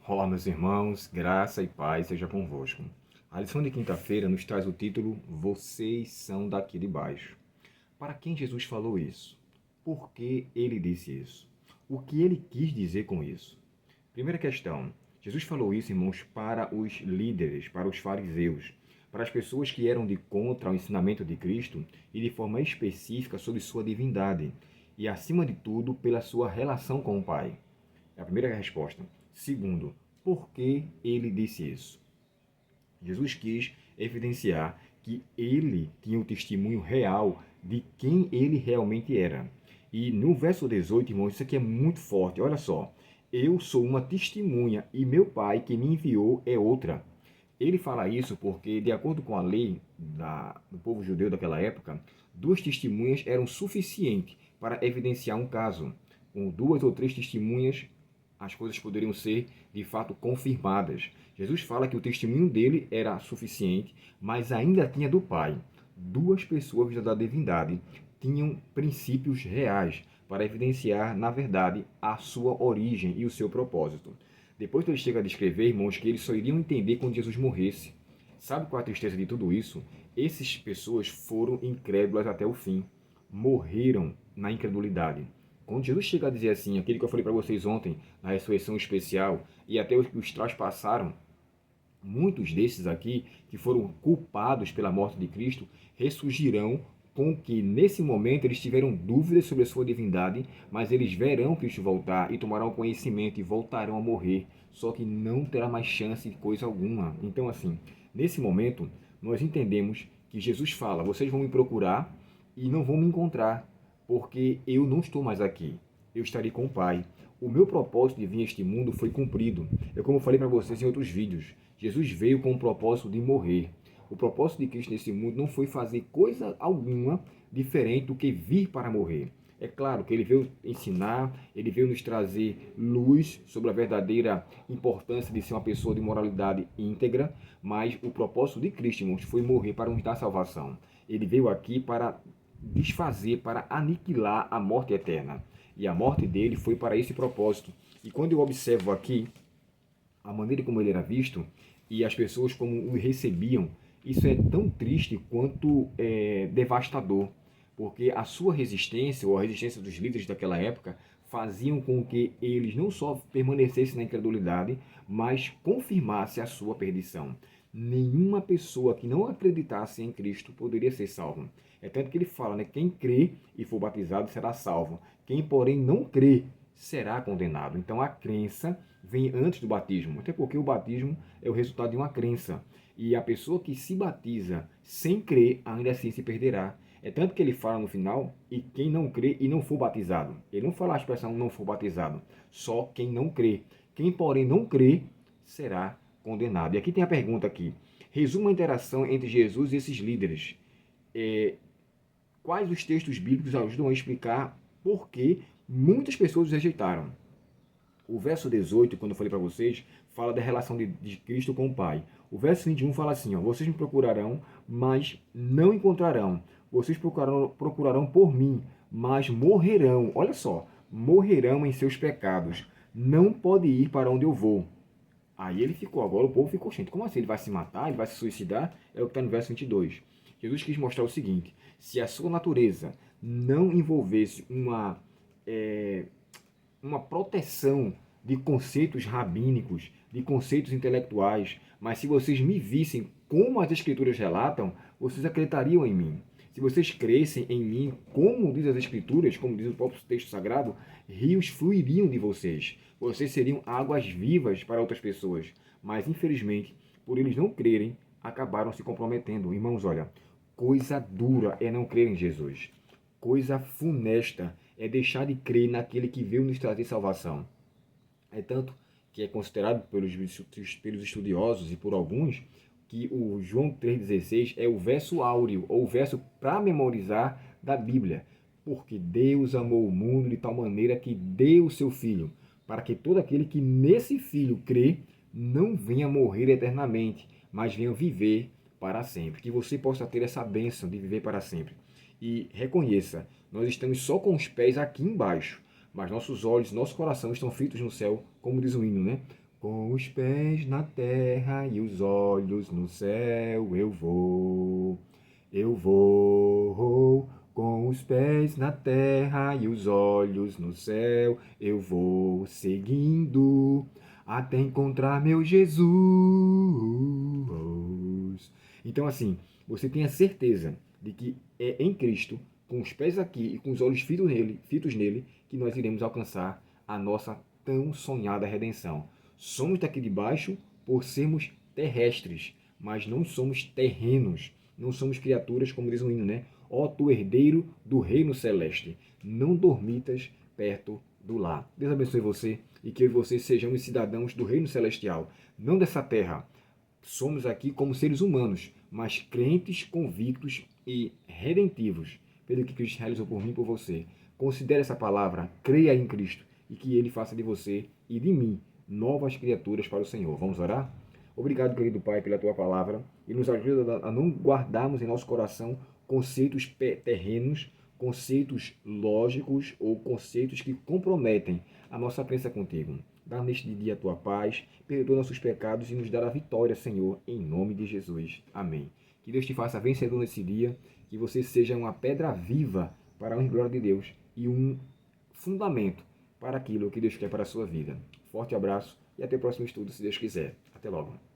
Olá, meus irmãos, graça e paz seja convosco. A lição de quinta-feira nos traz o título Vocês são daqui de baixo. Para quem Jesus falou isso? Por que ele disse isso? O que ele quis dizer com isso? Primeira questão: Jesus falou isso, irmãos, para os líderes, para os fariseus, para as pessoas que eram de contra o ensinamento de Cristo e de forma específica sobre sua divindade e, acima de tudo, pela sua relação com o Pai. É a primeira resposta. Segundo, por que ele disse isso? Jesus quis evidenciar que ele tinha o testemunho real de quem ele realmente era. E no verso 18, irmãos, isso aqui é muito forte. Olha só. Eu sou uma testemunha e meu pai que me enviou é outra. Ele fala isso porque, de acordo com a lei do povo judeu daquela época, duas testemunhas eram suficientes para evidenciar um caso. Com duas ou três testemunhas, as coisas poderiam ser de fato confirmadas. Jesus fala que o testemunho dele era suficiente, mas ainda tinha do Pai. Duas pessoas da divindade tinham princípios reais para evidenciar, na verdade, a sua origem e o seu propósito. Depois ele chega a descrever, irmãos, que eles só iriam entender quando Jesus morresse. Sabe qual é a tristeza de tudo isso? Essas pessoas foram incrédulas até o fim. Morreram na incredulidade. Quando Jesus chega a dizer assim, aquele que eu falei para vocês ontem, na ressurreição especial, e até os traspassaram, muitos desses aqui, que foram culpados pela morte de Cristo, ressurgirão com que, nesse momento, eles tiveram dúvidas sobre a sua divindade, mas eles verão Cristo voltar e tomarão conhecimento e voltarão a morrer, só que não terá mais chance de coisa alguma. Então, assim, nesse momento, nós entendemos que Jesus fala, vocês vão me procurar e não vão me encontrar, porque eu não estou mais aqui. Eu estarei com o Pai. O meu propósito de vir a este mundo foi cumprido. É como eu falei para vocês em outros vídeos. Jesus veio com o propósito de morrer. O propósito de Cristo nesse mundo não foi fazer coisa alguma diferente do que vir para morrer. É claro que ele veio ensinar, ele veio nos trazer luz sobre a verdadeira importância de ser uma pessoa de moralidade íntegra, mas o propósito de Cristo, irmãos, foi morrer para nos dar salvação. Ele veio aqui para desfazer, para aniquilar a morte eterna. E a morte dele foi para esse propósito. E quando eu observo aqui a maneira como ele era visto e as pessoas como o recebiam, isso é tão triste quanto devastador, porque a sua resistência ou a resistência dos líderes daquela época faziam com que eles não só permanecessem na incredulidade, mas confirmasse a sua perdição. Nenhuma pessoa que não acreditasse em Cristo poderia ser salva. É tanto que ele fala, né? Quem crê e for batizado será salvo. Quem, porém, não crê será condenado. Então a crença vem antes do batismo, até porque o batismo é o resultado de uma crença. E a pessoa que se batiza sem crer, ainda assim se perderá. É tanto que ele fala no final, e quem não crê e não for batizado. Ele não fala a expressão não for batizado, só quem não crê. Quem, porém, não crê, será condenado. E aqui tem a pergunta aqui. Resuma a interação entre Jesus e esses líderes. Quais os textos bíblicos ajudam a explicar por que muitas pessoas os rejeitaram? O verso 18, quando eu falei para vocês, fala da relação de Cristo com o Pai. O verso 21 fala assim, ó, vocês me procurarão, mas não encontrarão. Vocês procurarão por mim, mas morrerão. Olha só, morrerão em seus pecados. Não pode ir para onde eu vou. Aí ele ficou, agora o povo ficou, gente, como assim? Ele vai se matar? Ele vai se suicidar? É o que está no verso 22. Jesus quis mostrar o seguinte, se a sua natureza não envolvesse uma proteção de conceitos rabínicos, de conceitos intelectuais, mas se vocês me vissem como as escrituras relatam, vocês acreditariam em mim. Se vocês crescem em mim, como diz as escrituras, como diz o próprio texto sagrado, rios fluiriam de vocês. Vocês seriam águas vivas para outras pessoas. Mas, infelizmente, por eles não crerem, acabaram se comprometendo. Irmãos, olha, coisa dura é não crer em Jesus. Coisa funesta é deixar de crer naquele que veio nos trazer salvação. É tanto que é considerado pelos estudiosos e por alguns que o João 3,16 é o verso áureo, ou o verso para memorizar da Bíblia. Porque Deus amou o mundo de tal maneira que deu o seu Filho, para que todo aquele que nesse Filho crê, não venha morrer eternamente, mas venha viver para sempre. Que você possa ter essa bênção de viver para sempre. E reconheça, nós estamos só com os pés aqui embaixo, mas nossos olhos, nosso coração estão fitos no céu, como diz o hino, né? Com os pés na terra e os olhos no céu, eu vou. Eu vou. Com os pés na terra e os olhos no céu, eu vou seguindo até encontrar meu Jesus. Então, assim, você tenha certeza de que é em Cristo, com os pés aqui e com os olhos fitos nele, que nós iremos alcançar a nossa tão sonhada redenção. Somos daqui de baixo por sermos terrestres, mas não somos terrenos, não somos criaturas, como diz o hino, né? Ó tu herdeiro do reino celeste, não dormitas perto do lar. Deus abençoe você e que eu e você sejamos cidadãos do reino celestial, não dessa terra. Somos aqui como seres humanos, mas crentes, convictos e redentivos pelo que Cristo realizou por mim e por você. Considere essa palavra, creia em Cristo e que Ele faça de você e de mim novas criaturas para o Senhor. Vamos orar? Obrigado, querido Pai, pela Tua palavra e nos ajuda a não guardarmos em nosso coração conceitos terrenos, conceitos lógicos ou conceitos que comprometem a nossa crença contigo. Dá neste dia a tua paz, perdoa nossos pecados e nos dá a vitória, Senhor, em nome de Jesus. Amém. Que Deus te faça vencedor nesse dia, que você seja uma pedra viva para a honra e glória de Deus e um fundamento para aquilo que Deus quer para a sua vida. Forte abraço e até o próximo estudo, se Deus quiser. Até logo.